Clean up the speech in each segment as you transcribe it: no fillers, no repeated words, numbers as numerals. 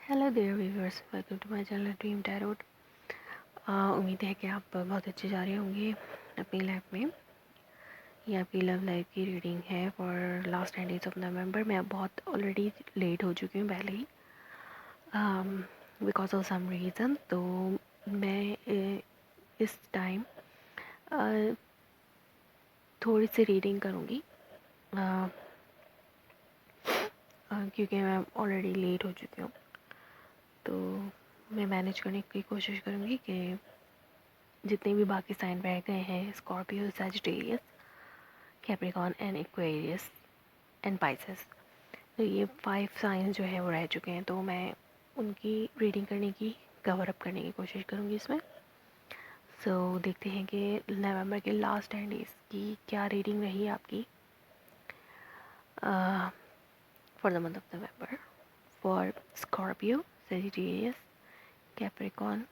Hello there viewers, welcome to my channel dream tarot. उम्मीद है कि आप बहुत अच्छे जा रहे होंगे अपनी लाइफ में। ये आपकी लव लाइफ की रीडिंग है for last 10 days of November. मैं अब बहुत ऑलरेडी लेट हो चुकी हूँ पहले ही, बिकॉज ऑफ सम रीज़न। तो मैं इस टाइम थोड़ी सी रीडिंग करूँगी, क्योंकि मैं ऑलरेडी लेट हो चुकी हूँ। तो मैं मैनेज करने की कोशिश करूँगी कि जितने भी बाकी साइन रह गए हैं, Scorpio, Sagittarius, Capricorn and Aquarius and Pisces, तो ये 5 साइन जो है वो रह चुके हैं। तो मैं उनकी रीडिंग करने की, कवर अप करने की कोशिश करूँगी इसमें। देखते हैं कि नवंबर के लास्ट 10 डेज़ की क्या रीडिंग रही आपकी for the month of November for Scorpio, Sagittarius, Capricorn,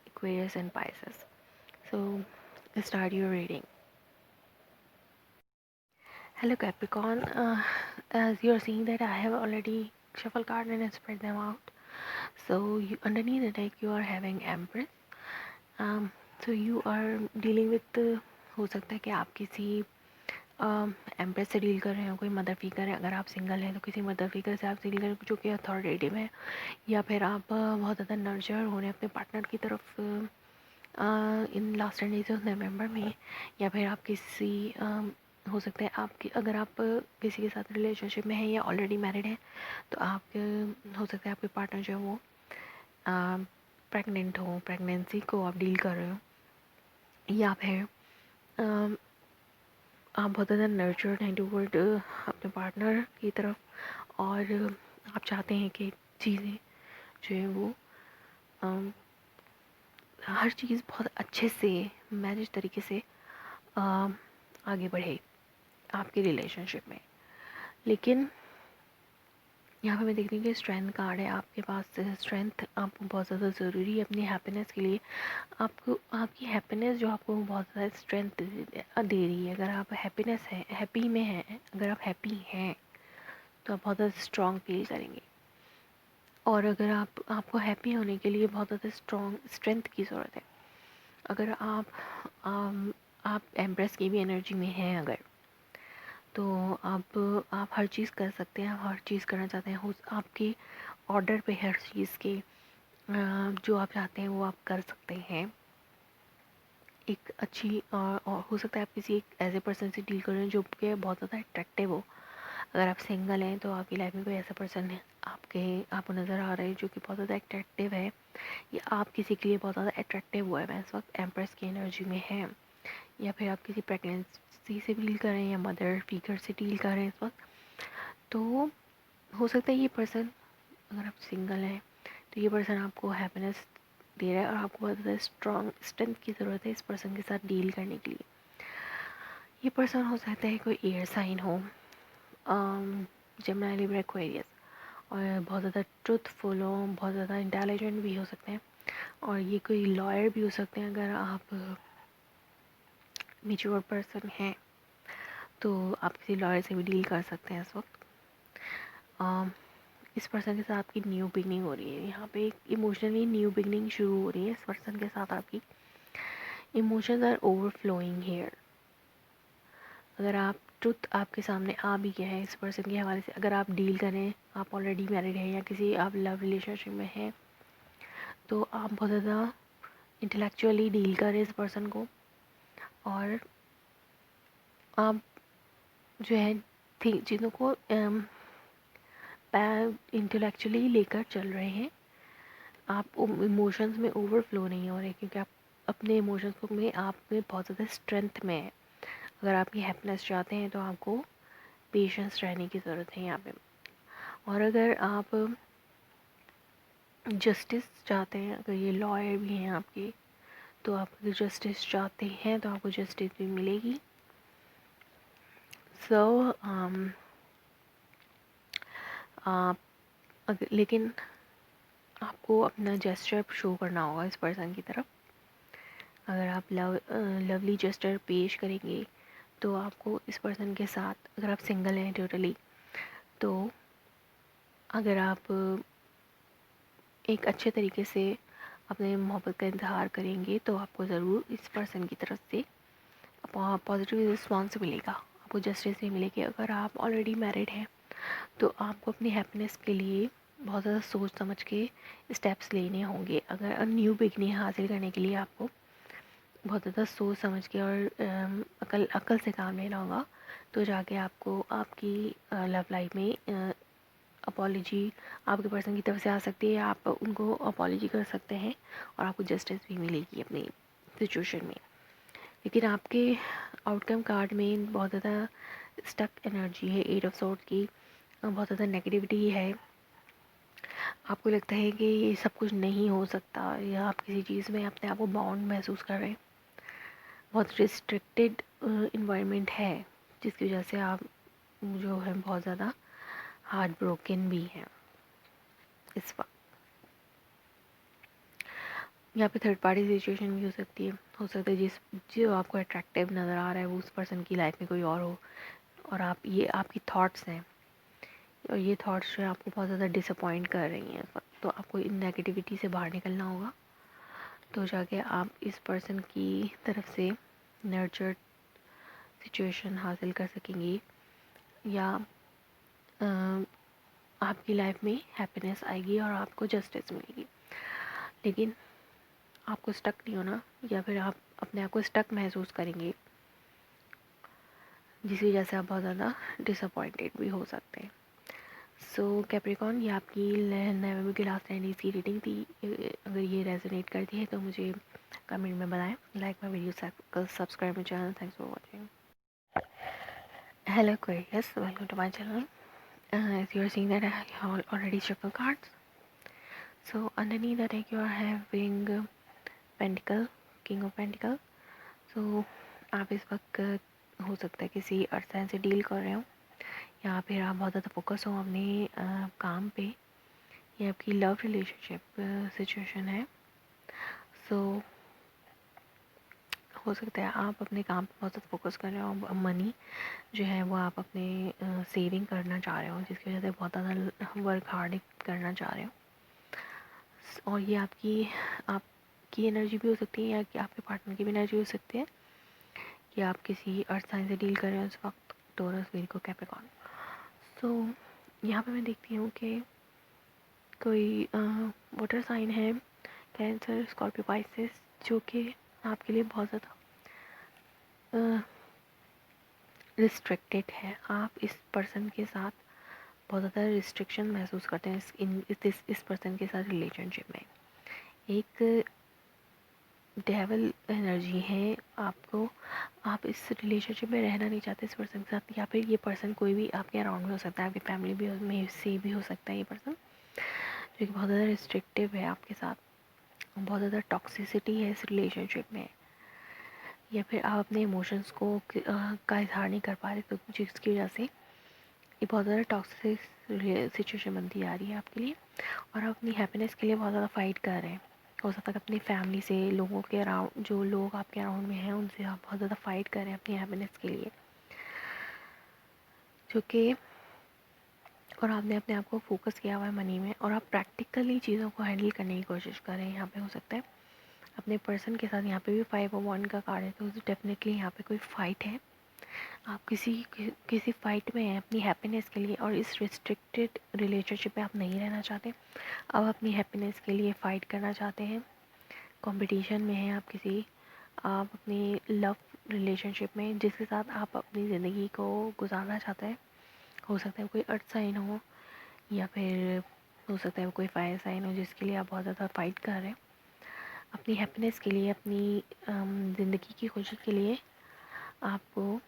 Aquarius and Pisces. Start your reading. Hello Capricorn, as you are seeing that I have already shuffled cards and spread them out. So underneath the deck you are having Empress. So you are dealing with हो सकता है कि आप किसी empress से deal कर रहे हो, कोई मदर फिगर है। अगर आप सिंगल हैं तो किसी मदर फिगर से आप डील कर रहे हो जो कि अथॉरिटेटिव है, या फिर आप बहुत ज़्यादा नर्चर हो रहे हैं अपने पार्टनर की तरफ in last 10 days of November में। या फिर आप किसी हो सकता है आपकी, अगर आप किसी के साथ रिलेशनशिप में हैं या ऑलरेडी मैरिड हैं, तो आप हो सकता है आपके पार्टनर जो है वो प्रेग्नेंट हो, प्रेगनेंसी को आप डील कर रहे हो। या फिर आप बहुत ज़्यादा नर्चर्ड हैं टूवर्ड अपने पार्टनर की तरफ, और आप चाहते हैं कि चीज़ें जो है वो हर चीज़ बहुत अच्छे से मैनेज तरीके से आगे बढ़े आपके रिलेशनशिप में। लेकिन यहाँ पे मैं देखती हूँ कि स्ट्रेंथ कार्ड है आपके पास। स्ट्रेंथ आपको बहुत ज़्यादा ज़रूरी है अपनी हैप्पीनेस के लिए। आपको आपकी हैप्पीनेस जो आपको बहुत ज़्यादा स्ट्रेंथ दे रही है। अगर आप हैप्पीनेस है, हैप्पी में हैं, अगर आप हैप्पी हैं तो आप बहुत ज़्यादा स्ट्रॉन्ग फील करेंगे। और अगर आपको हैप्पी होने के लिए बहुत ज़्यादा स्ट्रॉन्ग स्ट्रेंथ की ज़रूरत है। अगर आप एम्प्रेस की भी एनर्जी में हैं अगर, तो आप हर चीज़ कर सकते हैं, आप हर चीज़ करना चाहते हैं, हो आपके ऑर्डर पे हर चीज़ के जो आप चाहते हैं वो आप कर सकते हैं। एक अच्छी और हो सकता है आप किसी एक ऐसे पर्सन से डील कर रहे हैं जो कि बहुत ज़्यादा अट्रैक्टिव हो। अगर आप सिंगल हैं तो आपकी लाइफ में कोई ऐसा पर्सन है आपको नज़र आ रहा है जो कि बहुत ज़्यादा अट्रैक्टिव है, या आप किसी के लिए बहुत ज़्यादा अट्रैक्टिव हुआ है, मैं इस वक्त एम्प्रेस की एनर्जी में है। या फिर आप किसी प्रेगनेंसी से डील कर रहे हैं या मदर फिगर से डील कर रहे हैं इस वक्त। तो हो सकता है ये पर्सन, अगर आप सिंगल हैं तो ये पर्सन आपको हैप्पीनेस दे रहा है और आपको बहुत ज़्यादा स्ट्रॉन्ग स्ट्रेंथ की ज़रूरत है इस पर्सन के साथ डील करने के लिए। ये पर्सन हो सकता है कोई एयर साइन हो, जेमिनी, लिब्रा, एक्वेरियस, और बहुत ज़्यादा ट्रुथफुल हो, बहुत ज़्यादा इंटेलिजेंट भी हो सकते हैं। और ये कोई लॉयर भी हो सकते हैं। अगर आप मैच्योर पर्सन हैं तो आप किसी लॉयर से भी डील कर सकते हैं इस वक्त। इस पर्सन के साथ आपकी न्यू बिगनिंग हो रही है। यहाँ पे एक इमोशनली न्यू बिगनिंग शुरू हो रही है इस पर्सन के साथ आपकी। Emotions are overflowing here. अगर आप ट्रुथ आपके सामने आ भी गया है इस पर्सन के हवाले से, अगर आप डील करें, आप ऑलरेडी मैरिड हैं या किसी आप लव रिलेशनशिप में हैं, तो आप बहुत ज़्यादा इंटेलेक्चुअली डील करें इस पर्सन को, और आप जो है चीज़ों को इंटेलेक्चुअली लेकर चल रहे हैं। आप इमोशंस में ओवरफ्लो नहीं हो रहे, क्योंकि आप अपने इमोशंस को में आप में बहुत ज़्यादा स्ट्रेंथ में है। अगर आपकी हैप्पीनेस चाहते हैं तो आपको पेशेंस रहने की ज़रूरत है यहाँ पे। और अगर आप जस्टिस चाहते हैं, अगर ये लॉयर भी हैं आपके, तो आप अगर जस्टिस चाहते हैं तो आपको जस्टिस भी मिलेगी। आप लेकिन आपको अपना जेस्चर शो करना होगा इस पर्सन की तरफ। अगर आप लवली जेस्चर पेश करेंगे तो आपको इस पर्सन के साथ, अगर आप सिंगल हैं टोटली, तो अगर आप एक अच्छे तरीके से अपने मोहब्बत का इजहार करेंगे तो आपको ज़रूर इस पर्सन की तरफ से पॉजिटिव रिस्पॉन्स मिलेगा, आपको जस्टिस भी मिलेगी। अगर आप ऑलरेडी मैरिड हैं तो आपको अपनी हैप्पीनेस के लिए बहुत ज़्यादा सोच समझ के स्टेप्स लेने होंगे। अगर न्यू बिगनिंग हासिल करने के लिए आपको बहुत ज़्यादा सोच समझ के और अकल से काम लेना होगा, तो जाके आपको आपकी लव लाइफ में अपॉलॉजी आपके पर्सन की तरफ से आ सकती है, आप उनको अपॉलॉजी कर सकते हैं और आपको जस्टिस भी मिलेगी अपनी सिचुएशन में। लेकिन आपके आउटकम कार्ड में बहुत ज़्यादा स्टक एनर्जी है, 8 ऑफ सॉर्ड्स की बहुत ज़्यादा नेगेटिविटी है। आपको लगता है कि ये सब कुछ नहीं हो सकता, या आप किसी चीज़ में अपने आप को बाउंड महसूस कर रहे हैं। बहुत रिस्ट्रिक्टेड इन्वायरमेंट है जिसकी वजह से आप जो है बहुत ज़्यादा हार्ट ब्रोकन भी हैं इस वक्त। यहाँ पे थर्ड पार्टी सिचुएशन भी हो सकती है। हो सकता है जो आपको अट्रैक्टिव नज़र आ रहा है वो उस पर्सन की लाइफ में कोई और हो, और आप ये आपकी थॉट्स हैं और ये थॉट्स जो है आपको बहुत ज़्यादा डिसअपॉइंट कर रही हैं इस वक्त। तो आपको इन नेगेटिविटी से बाहर निकलना होगा, तो जाके आप इस पर्सन की तरफ से नर्चर्ड सिचुएशन हासिल कर सकेंगी, या आपकी लाइफ में हैप्पीनेस आएगी और आपको जस्टिस मिलेगी। लेकिन आपको स्टक नहीं होना, या फिर आप अपने आप को स्टक महसूस करेंगे जिसकी वजह से आप बहुत ज़्यादा डिसअपॉइंटेड भी हो सकते हैं। सो कैप्रिकॉन, ये आपकी नवंबर की लास्ट 9 डेज़ की रीडिंग थी। अगर ये रेजोनेट करती है तो मुझे कमेंट में बताएं। Like my video, subscribe my channel. Thanks for watching. Hello Aquarius, welcome to my channel. As you are seeing that I have already shuffled cards. So underneath the deck you are having Pentacle, King of Pentacle. So आप इस वक्त हो सकता है किसी अर्थ sign से deal कर रहे हो, या फिर आप बहुत ज़्यादा फोकस हो अपने काम पे, ये आपकी लव रिलेशनशिप सिचुएशन है। सो हो सकता है आप अपने काम पे बहुत ज़्यादा फोकस कर रहे हो, मनी जो है वो आप अपने सेविंग करना चाह रहे हो, जिसकी वजह से बहुत ज़्यादा वर्क हार्ड करना चाह रहे हो। और ये आपकी एनर्जी भी हो सकती है, या कि आपके पार्टनर की भी एनर्जी हो सकती है कि आप किसी अर्थ साइन से डील कर रहे हो इस वक्त, टोरस, विर्गो, कैप्रिकॉर्न। सो यहाँ पे मैं देखती हूँ कि कोई वाटर साइन है, कैंसर, स्कॉर्पियो, पाइसेस, जो कि आपके लिए बहुत ज़्यादा रिस्ट्रिक्टेड है। आप इस पर्सन के साथ बहुत ज़्यादा रिस्ट्रिक्शन महसूस करते हैं इस पर्सन के साथ रिलेशनशिप में। एक डेवल एनर्जी है आपको, आप इस रिलेशनशिप में रहना नहीं चाहते इस पर्सन के साथ, या फिर ये पर्सन कोई भी आपके अराउंड में हो सकता है, आपकी फैमिली भी में से भी हो सकता है ये पर्सन, जो कि बहुत ज़्यादा रिस्ट्रिक्टिव है आपके साथ। बहुत ज़्यादा टॉक्सिसिटी है इस रिलेशनशिप में, या फिर आप अपने इमोशंस को का इजहार नहीं कर पा रहे, तो जिसकी वजह से ये बहुत ज़्यादा टॉक्सिक सिचुएशन बनती जा रही है आपके लिए, और आप अपनी हैप्पीनेस के लिए बहुत ज़्यादा फाइट कर रहे हैं। हो सकता है अपनी फैमिली से, लोगों के अराउंड, जो लोग आपके अराउंड में हैं उनसे आप बहुत ज़्यादा फाइट कर रहे हैं अपनी हैप्पीनेस के लिए, जो कि और आपने अपने आप को फोकस किया हुआ है मनी में, और आप प्रैक्टिकली चीज़ों को हैंडल करने की कोशिश कर रहे हैं। यहाँ पे हो सकता है अपने पर्सन के साथ, यहाँ पे भी 5 ऑफ वन का कार्ड है, तो डेफिनेटली यहाँ पे कोई फाइट है। आप किसी फाइट में हैं अपनी हैप्पीनेस के लिए, और इस रिस्ट्रिक्टेड रिलेशनशिप में आप नहीं रहना चाहते। आप अपनी हैप्पीनेस के लिए फ़ाइट करना चाहते हैं, कंपटीशन में हैं आप अपनी लव रिलेशनशिप में जिसके साथ आप अपनी ज़िंदगी को गुजारना चाहते हैं। हो सकता है कोई अर्थ साइन हो, या फिर हो सकता है कोई फायर साइन हो, जिसके लिए आप बहुत ज़्यादा फाइट कर रहे हैं अपनी हैप्पीनेस के लिए, अपनी ज़िंदगी की खुशी के लिए। आपको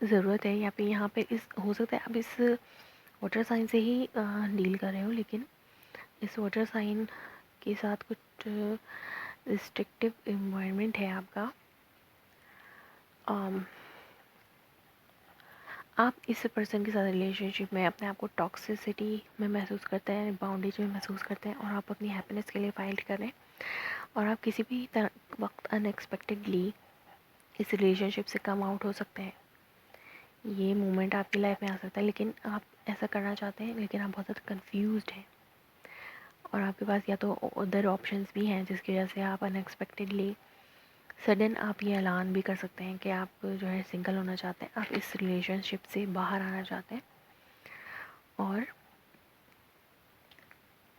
ज़रूरत है, या फिर यहाँ पे इस हो सकता है आप इस वाटर साइन से ही डील कर रहे हो, लेकिन इस वाटर साइन के साथ कुछ रिस्ट्रिक्टिव इन्वायरमेंट है आपका। आप इस पर्सन के साथ रिलेशनशिप में अपने आप को टॉक्सिसिटी में महसूस करते हैं, बाउंडेज में महसूस करते हैं, और आप अपनी हैप्पीनेस के लिए फाइट कर रहे हैं, और आप किसी भी वक्त अनएक्सपेक्टेडली इस रिलेशनशिप से कम आउट हो सकते हैं। ये मोमेंट आपकी लाइफ में आ सकता है, लेकिन आप ऐसा करना चाहते हैं, लेकिन आप बहुत ज़्यादा कन्फ्यूज्ड हैं। और आपके पास या तो अदर ऑप्शंस भी हैं जिसकी वजह से आप अनएक्सपेक्टेडली सडन आप ये ऐलान भी कर सकते हैं कि आप जो है सिंगल होना चाहते हैं, आप इस रिलेशनशिप से बाहर आना चाहते हैं। और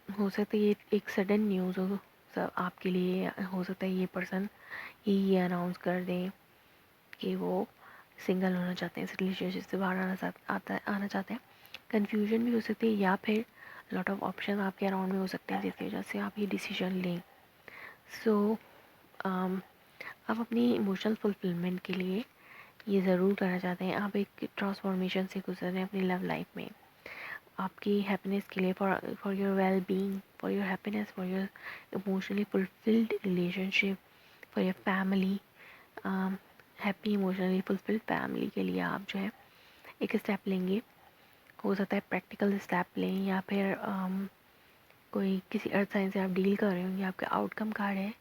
हो सकता है ये एक सडन न्यूज़ हो सब आपके लिए, हो सकता है ये पर्सन ही ये अनाउंस कर दें कि वो सिंगल होना चाहते हैं, इस रिलेशनशिप से बाहर आना चाहते हैं। कन्फ्यूजन भी हो सकती है या फिर लॉट ऑफ ऑप्शन आपके अराउंड में हो सकते हैं जिसकी वजह से आप ये डिसीजन लें। सो आप अपनी इमोशनल फुलफिलमेंट के लिए ये ज़रूर करना चाहते हैं, आप एक ट्रांसफॉर्मेशन से गुजर रहे हैं अपनी लव लाइफ में, आपकी हैप्पीनेस के लिए, for your well being, for your happiness, for your emotionally fulfilled relationship, for your family, happy emotionally fulfilled family के लिए आप जो है एक स्टेप लेंगे। हो सकता है प्रैक्टिकल स्टेप लें या फिर कोई किसी अर्थ साइन से आप डील कर रहे होंगे, आपका आउटकम कार्ड है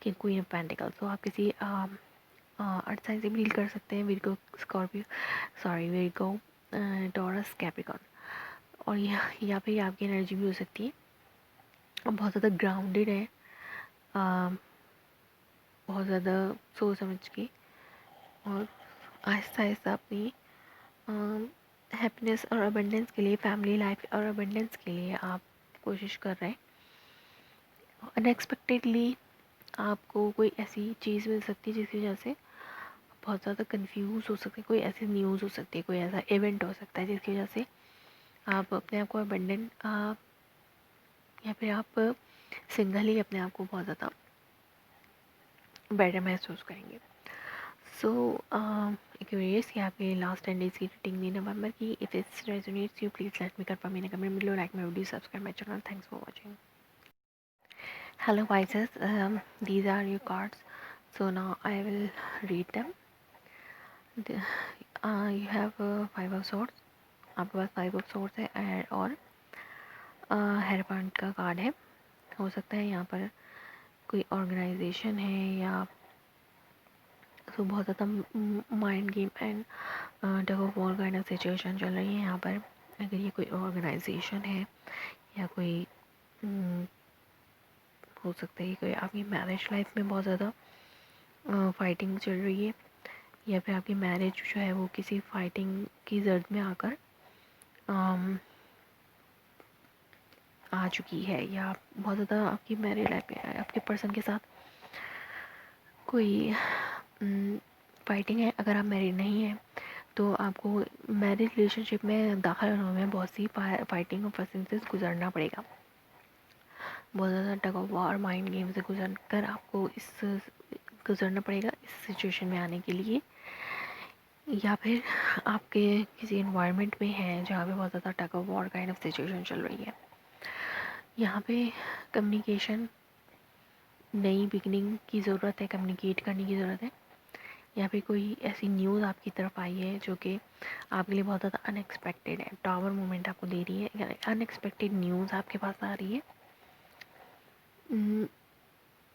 कि क्वीन ऑफ पेंटिकल्स, तो आप किसी अर्थ साइन से भी डील कर सकते हैं, Virgo Scorpio, sorry Virgo, taurus, Capricorn. और या फिर आपकी एनर्जी भी हो सकती है और बहुत ज़्यादा ग्राउंडेड है, बहुत ज़्यादा सोच समझ के और आहिस्ता आहिस्ता अपनी हैप्पीनेस और अबंडेंस के लिए, फैमिली लाइफ और अबंडेंस के लिए आप कोशिश कर रहे हैं। अनएक्सपेक्टेडली आपको कोई ऐसी चीज़ मिल सकती है जिसकी वजह से बहुत ज़्यादा कंफ्यूज हो सकते हैं, कोई ऐसी न्यूज़ हो सकती है, कोई ऐसा इवेंट हो सकता है जिसकी वजह से आप अपने आप को अबंडेंट या फिर आप सिंगल ही अपने आप को बहुत ज़्यादा बेटर महसूस करेंगे। सो एक्यूरियस कि आपके लास्ट 10 डेज़ की रेटिंग दी नवंबर की। If it's resonates you please let me confirm in comment below, like my video, subscribe my channel. Thanks for watching. Hello Pisces, these are your cards, so now I will read them. You have 5 of swords, आपके पास 5 of swords है और hairband का card है। हो सकता है यहाँ पर कोई ऑर्गेनाइजेशन है या तो बहुत ज़्यादा mind game and tug of war kind of situation चल रही है यहाँ पर। अगर ये कोई ऑर्गेनाइजेशन है या कोई हो सकता है कोई आपकी मैरिज लाइफ में बहुत ज़्यादा फाइटिंग चल रही है या फिर आपकी मैरिज जो है वो किसी फाइटिंग की जर्द में आकर आ चुकी है, या बहुत ज़्यादा आपकी मैरिज लाइफ में आपके पर्सन के साथ कोई फाइटिंग है। अगर आप मैरिड नहीं हैं तो आपको मैरिज रिलेशनशिप में दाखिल होने में बहुत सी फाइटिंग और फसिंग से गुजरना पड़ेगा, बहुत ज़्यादा tug of war mind game से गुजर कर आपको गुजरना पड़ेगा इस सिचुएशन में आने के लिए। या फिर आपके किसी इन्वायरमेंट में है जहाँ पे बहुत ज़्यादा tug of war kind of situation चल रही है। यहाँ पे कम्युनिकेशन, नई बिगनिंग की ज़रूरत है, कम्युनिकेट करने की ज़रूरत है। या फिर कोई ऐसी न्यूज़ आपकी तरफ आई है जो कि आपके लिए बहुत ज़्यादा अनएक्सपेक्टेड है, टावर मोमेंट आपको दे रही है, अनएक्सपेक्टेड न्यूज़ आपके पास आ रही है।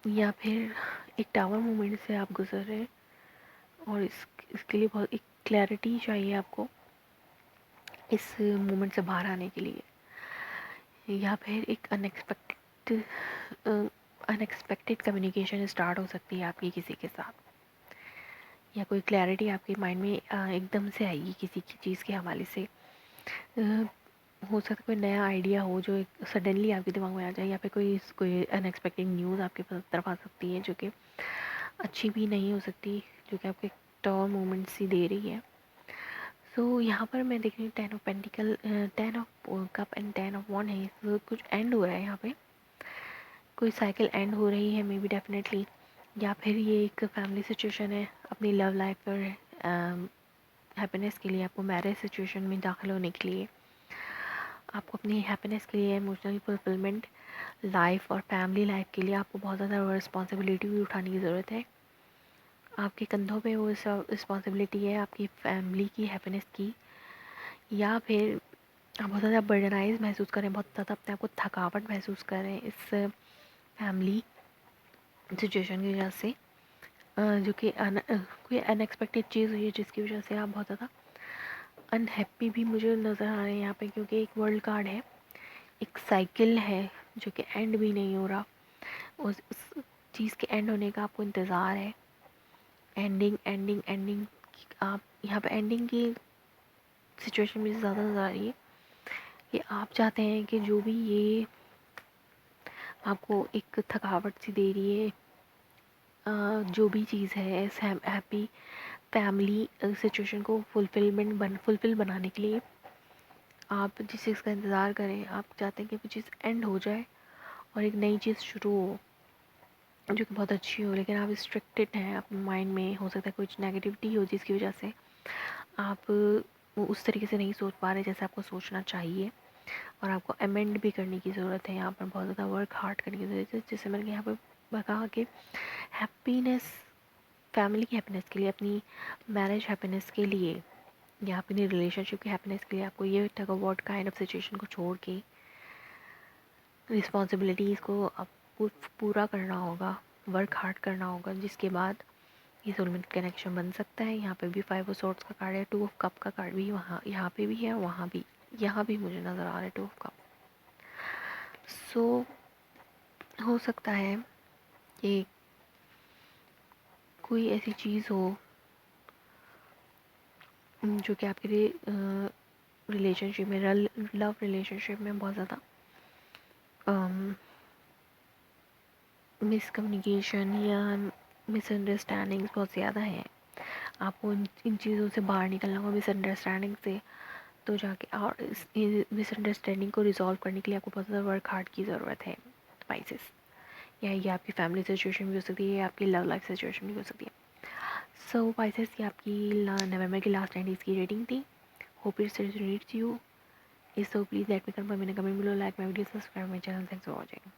या फिर एक टावर मोमेंट से आप गुजर रहे हैं और इसके लिए बहुत एक क्लैरिटी चाहिए आपको इस मोमेंट से बाहर आने के लिए। या फिर एक अनएक्सपेक्टेड कम्युनिकेशन स्टार्ट हो सकती है आपकी किसी के साथ, या कोई क्लैरिटी आपके माइंड में एकदम से आएगी किसी की चीज़ के हवाले से। हो सकता है कोई नया आइडिया हो जो एक सडनली आपके दिमाग में आ जाए, या फिर कोई अनएक्सपेक्टेड न्यूज़ आपके तरफ आ सकती है जो कि अच्छी भी नहीं हो सकती, जो कि आपके टॉर मोमेंट सी दे रही है। सो यहाँ पर मैं देख रही हूँ 10 of pentacle, 10 of cup and 10 of one है। तो कुछ एंड हो रहा है यहाँ पे, कोई साइकिल एंड हो रही है मे बी डेफिनेटली, या फिर ये एक फैमिली सिचुएशन है अपनी लव लाइफ और हैप्पीनेस के लिए, आपको मैरिज सिचुएशन में दाखिल होने के लिए, आपको अपनी हैप्पीनेस के लिए, इमोशनल फुलफिलमेंट लाइफ और फैमिली लाइफ के लिए आपको बहुत ज़्यादा रिस्पॉन्सिबिलिटी भी उठाने की ज़रूरत है। आपके कंधों पे वो रिस्पॉन्सिबिलिटी है आपकी फैमिली की हैप्पीनेस की, या फिर आप बहुत ज़्यादा बर्डनाइज महसूस करें, बहुत ज़्यादा अपने आप को थकावट महसूस करें इस फैमिली सिचुएशन की वजह से, जो कि कोई अनएक्सपेक्टेड चीज़ हुई है जिसकी वजह से आप बहुत ज़्यादा अनहैप्पी भी मुझे नज़र आ रहे हैं यहाँ पे, क्योंकि एक वर्ल्ड कार्ड है, एक साइकिल है जो कि एंड भी नहीं हो रहा, उस चीज़ के एंड होने का आपको इंतज़ार है। एंडिंग एंडिंग एंडिंग, आप यहाँ पे एंडिंग की सिचुएशन मुझे ज़्यादा नज़र आ रही है कि आप चाहते हैं कि जो भी ये आपको एक थकावट सी दे रही है, जो भी चीज़ है हैप्पी फैमिली सिचुएशन को फुलफ़िल बनाने के लिए आप जिस चीज़ का इंतज़ार करें, आप चाहते हैं कि वो चीज़ एंड हो जाए और एक नई चीज़ शुरू हो जो कि बहुत अच्छी हो, लेकिन आप रिस्ट्रिक्टेड हैं अपने माइंड में। हो सकता है कुछ नेगेटिविटी हो जिसकी वजह से आप वो उस तरीके से नहीं सोच पा रहे जैसे आपको सोचना चाहिए, और आपको अमेंड भी करने की ज़रूरत है। यहाँ पर बहुत ज़्यादा वर्क हार्ड करने की ज़रूरत है, जैसे मैंने यहाँ पर कहा कि हैप्पीनेस, फैमिली की हैप्पीनेस के लिए, अपनी मैरिज हैप्पीनेस के लिए या अपनी रिलेशनशिप की हैप्पीनेस के लिए आपको ये tug of war kind of situation को छोड़ के रिस्पॉन्सिबिलिटीज़ को आपको पूरा करना होगा, वर्क हार्ड करना होगा, जिसके बाद ये सोलमेट कनेक्शन बन सकता है। यहाँ पे भी 5 ऑफ सोर्ड्स का कार्ड है, 2 ऑफ कप का कार्ड भी वहाँ यहाँ पे भी है, वहाँ भी, यहाँ भी मुझे नज़र आ रहा है 2 ऑफ कप। सो हो सकता है कि कोई ऐसी चीज़ हो जो कि आपके लिए रिलेशनशिप में, लव रिलेशनशिप में बहुत ज़्यादा मिसकम्युनिकेशन या मिसअंडरस्टैंडिंग्स बहुत ज़्यादा हैं। आपको इन चीज़ों से बाहर निकलना होगा, मिसअंडरस्टैंडिंग से। तो जाके और इस मिसअंडरस्टैंडिंग को रिजॉल्व करने के लिए आपको बहुत ज़्यादा वर्क हार्ड की ज़रूरत है स्पाइसेस। या ये आपकी फैमिली सिचुएशन भी हो सकती है, या आपकी लव लाइफ सिचुएशन भी हो सकती है। सो स्पाइसेस, ये आपकी नवंबर की लास्ट 10 डेज़ की रेटिंग थी। Hope it's related to you. So please let me confirm in comment below, like my video, subscribe my channel. Thanks for watching.